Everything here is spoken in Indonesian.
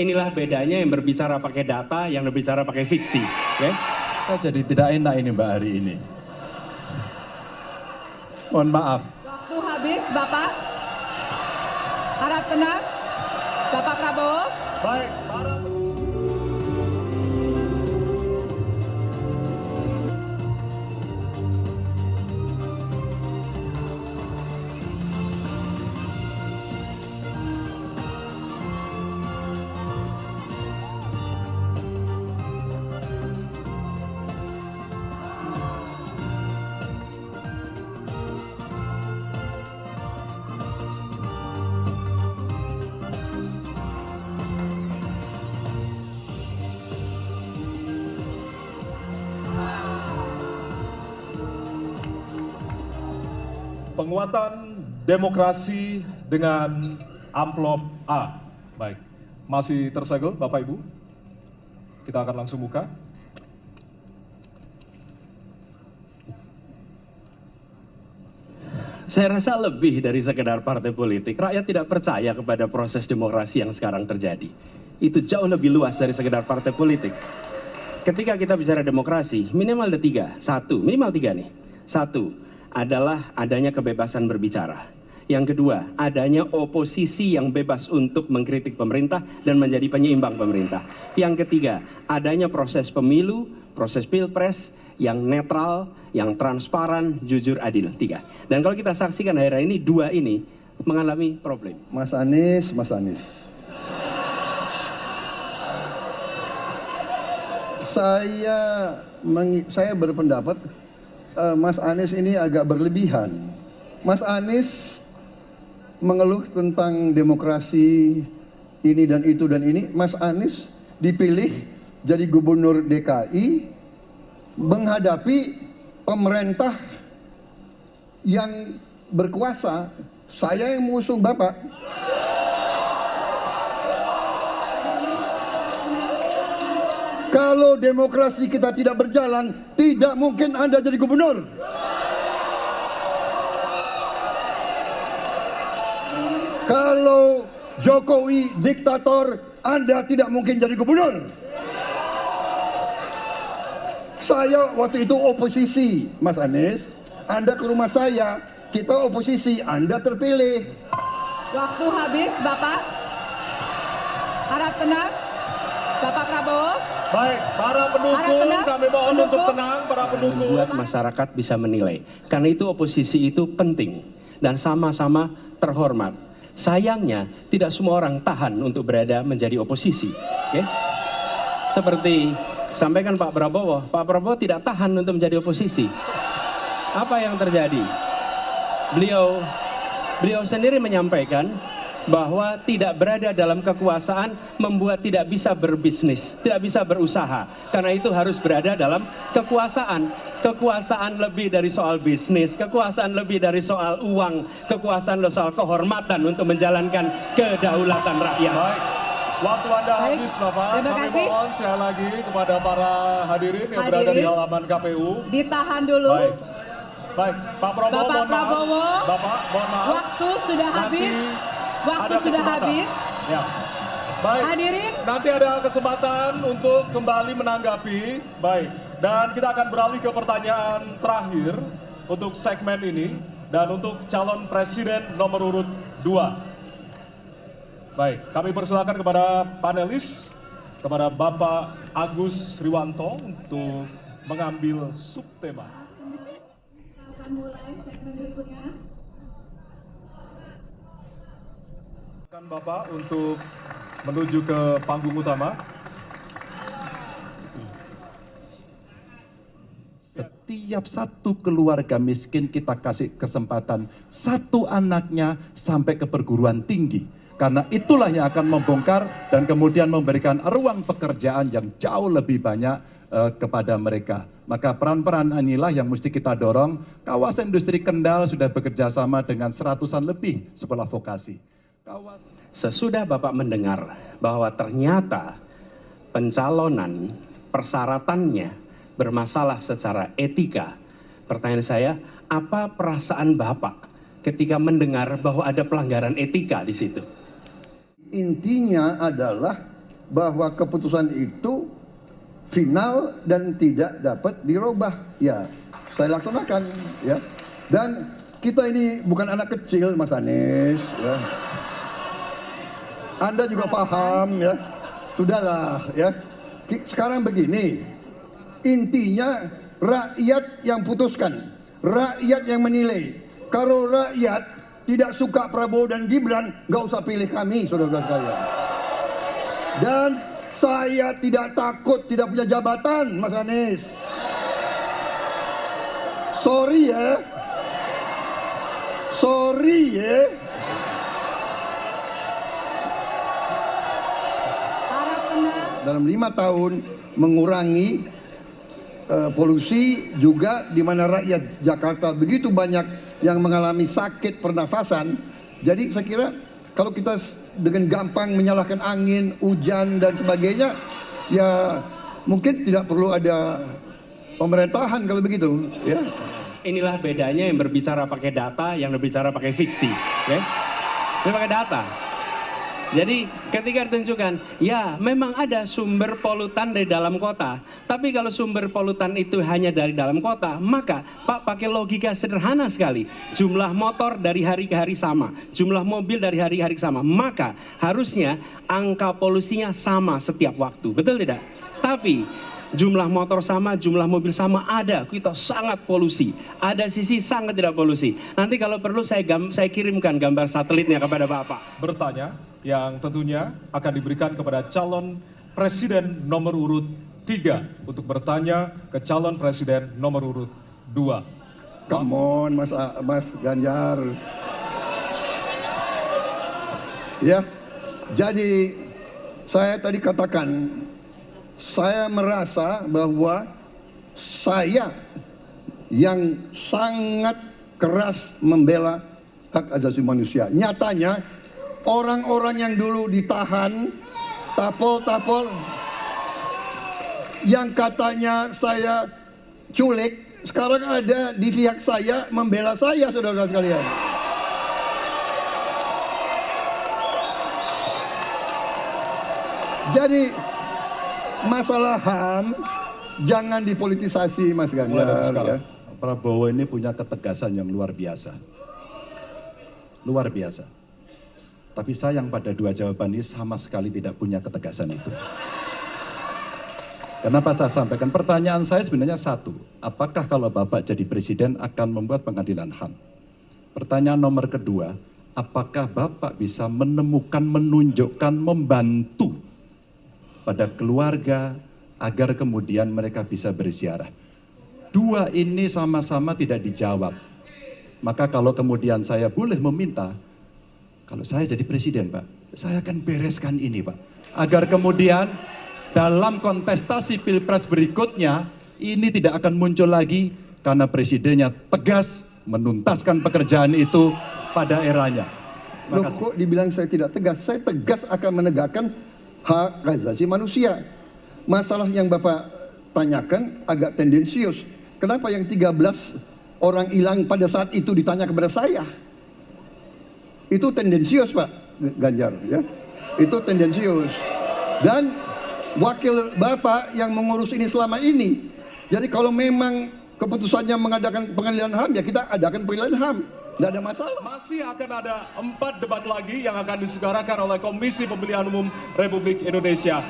inilah bedanya yang berbicara pakai data, yang berbicara pakai fiksi. Okay? Saya jadi tidak enak ini Mbak hari ini. Mohon maaf. Waktu habis, Bapak. Harap tenang. Bapak Prabowo. Baik, penguatan demokrasi dengan amplop A. Baik, masih tersegel Bapak Ibu. Kita akan langsung buka. Saya rasa lebih dari sekedar partai politik. Rakyat tidak percaya kepada proses demokrasi yang sekarang terjadi. Itu jauh lebih luas dari sekedar partai politik. Ketika kita bicara demokrasi, minimal ada tiga. Minimal tiga nih. Satu adalah adanya kebebasan berbicara. Yang kedua, adanya oposisi yang bebas untuk mengkritik pemerintah dan menjadi penyeimbang pemerintah. Yang ketiga, adanya proses pemilu, proses pilpres yang netral, yang transparan, jujur, adil. Tiga. Dan kalau kita saksikan akhir-akhir ini, dua ini mengalami problem. Mas Anies. Saya berpendapat Mas Anies ini agak berlebihan. Mas Anies mengeluh tentang demokrasi ini dan itu dan ini. Mas Anies dipilih jadi gubernur DKI menghadapi pemerintah yang berkuasa. Saya yang mengusung Bapak. Kalau demokrasi kita tidak berjalan, tidak mungkin Anda jadi gubernur. Kalau Jokowi diktator, Anda tidak mungkin jadi gubernur. Saya waktu itu oposisi, Mas Anies. Anda ke rumah saya, kita oposisi, Anda terpilih. Waktu habis, Bapak. Harap tenang. Bapak Prabowo. Baik, para pendukung, kami mohon untuk tenang, para pendukung. Membuat masyarakat bisa menilai. Karena itu oposisi itu penting dan sama-sama terhormat. Sayangnya tidak semua orang tahan untuk berada menjadi oposisi. Okay? Seperti sampaikan Pak Prabowo tidak tahan untuk menjadi oposisi. Apa yang terjadi? Beliau sendiri menyampaikan bahwa tidak berada dalam kekuasaan membuat tidak bisa berbisnis, tidak bisa berusaha. Karena itu harus berada dalam kekuasaan. Kekuasaan lebih dari soal bisnis, kekuasaan lebih dari soal uang, kekuasaan soal kehormatan untuk menjalankan kedaulatan rakyat. Baik, waktu Anda habis Bapak. Terima Kami kasih. mohon sekali lagi kepada para hadirin yang berada di halaman KPU. Ditahan dulu. Baik, Pak Prabowo, Bapak mohon maaf. Prabowo. Bapak, mohon maaf. Waktu sudah habis. Waktu ada sudah kesempatan. habis. Ya. Baik. Hadirin. Nanti ada kesempatan untuk kembali menanggapi. Baik. Dan kita akan beralih ke pertanyaan terakhir untuk segmen ini dan untuk calon presiden nomor urut 2. Baik, kami persilakan kepada panelis, kepada Bapak Agus Riwanto untuk mengambil subtema. Kita akan mulai segmen berikutnya. Bapak untuk menuju ke panggung utama. Setiap satu keluarga miskin kita kasih kesempatan satu anaknya sampai ke perguruan tinggi. Karena itulah yang akan membongkar dan kemudian memberikan ruang pekerjaan yang jauh lebih banyak kepada mereka. Maka peran-peran inilah yang mesti kita dorong. Kawasan industri Kendal sudah bekerja sama dengan 100-an lebih sekolah vokasi. Sesudah Bapak mendengar bahwa ternyata pencalonan persyaratannya bermasalah secara etika, pertanyaan saya, apa perasaan Bapak ketika mendengar bahwa ada pelanggaran etika di situ? Intinya adalah bahwa keputusan itu final dan tidak dapat dirubah. Ya, saya laksanakan ya. Dan kita ini bukan anak kecil, Mas Anies ya. Anda juga paham ya. Sudahlah ya. Sekarang begini, intinya rakyat yang putuskan, rakyat yang menilai. Kalau rakyat tidak suka Prabowo dan Gibran, nggak usah pilih kami, saudara-saudara sekalian. Dan saya tidak takut tidak punya jabatan, Mas Anies. Sorry ya. Sorry ya. Dalam 5 tahun mengurangi polusi juga, di mana rakyat Jakarta begitu banyak yang mengalami sakit pernafasan. Jadi saya kira kalau kita dengan gampang menyalahkan angin, hujan dan sebagainya, ya mungkin tidak perlu ada pemerintahan kalau begitu ya. Inilah bedanya yang berbicara pakai data, yang berbicara pakai fiksi. Ya? Ini pakai data. Jadi ketika ditentukan, ya memang ada sumber polutan dari dalam kota. Tapi kalau sumber polutan itu hanya dari dalam kota, maka Pak pakai logika sederhana sekali. Jumlah motor dari hari ke hari sama, jumlah mobil dari hari ke hari sama. Maka harusnya angka polusinya sama setiap waktu. Betul tidak? Tapi jumlah motor sama, jumlah mobil sama, ada kita sangat polusi. Ada sisi sangat tidak polusi. Nanti kalau perlu saya kirimkan gambar satelitnya kepada Bapak. Bertanya yang tentunya akan diberikan kepada calon presiden nomor urut 3 untuk bertanya ke calon presiden nomor urut 2. Come on Mas Ganjar. Ya, jadi saya tadi katakan, saya merasa bahwa saya yang sangat keras membela hak asasi manusia. Nyatanya orang-orang yang dulu ditahan, tapol-tapol, yang katanya saya culik, sekarang ada di pihak saya membela saya, saudara-saudara sekalian. Jadi masalah HAM jangan dipolitisasi, Mas Ganjar ya. Prabowo ini punya ketegasan yang luar biasa. Luar biasa. Tapi sayang pada 2 jawaban ini sama sekali tidak punya ketegasan itu. Kenapa saya sampaikan? Pertanyaan saya sebenarnya satu. Apakah kalau Bapak jadi presiden akan membuat pengadilan HAM? Pertanyaan nomor kedua, apakah Bapak bisa menemukan, menunjukkan, membantu pada keluarga agar kemudian mereka bisa berziarah? 2 ini sama-sama tidak dijawab. Maka kalau kemudian saya boleh meminta, kalau saya jadi presiden, Pak, saya akan bereskan ini, Pak. Agar kemudian dalam kontestasi pilpres berikutnya, ini tidak akan muncul lagi karena presidennya tegas menuntaskan pekerjaan itu pada eranya. Loh, kok dibilang saya tidak tegas? Saya tegas akan menegakkan hak asasi manusia. Masalah yang Bapak tanyakan agak tendensius. Kenapa yang 13 orang hilang pada saat itu ditanya kepada saya? Itu tendensius, Pak Ganjar ya. Itu tendensius. Dan wakil Bapak yang mengurus ini selama ini. Jadi kalau memang keputusannya mengadakan pengadilan HAM, ya kita adakan pengadilan HAM. Tidak ada masalah. Masih akan ada 4 debat lagi yang akan diselenggarakan oleh Komisi Pemilihan Umum Republik Indonesia.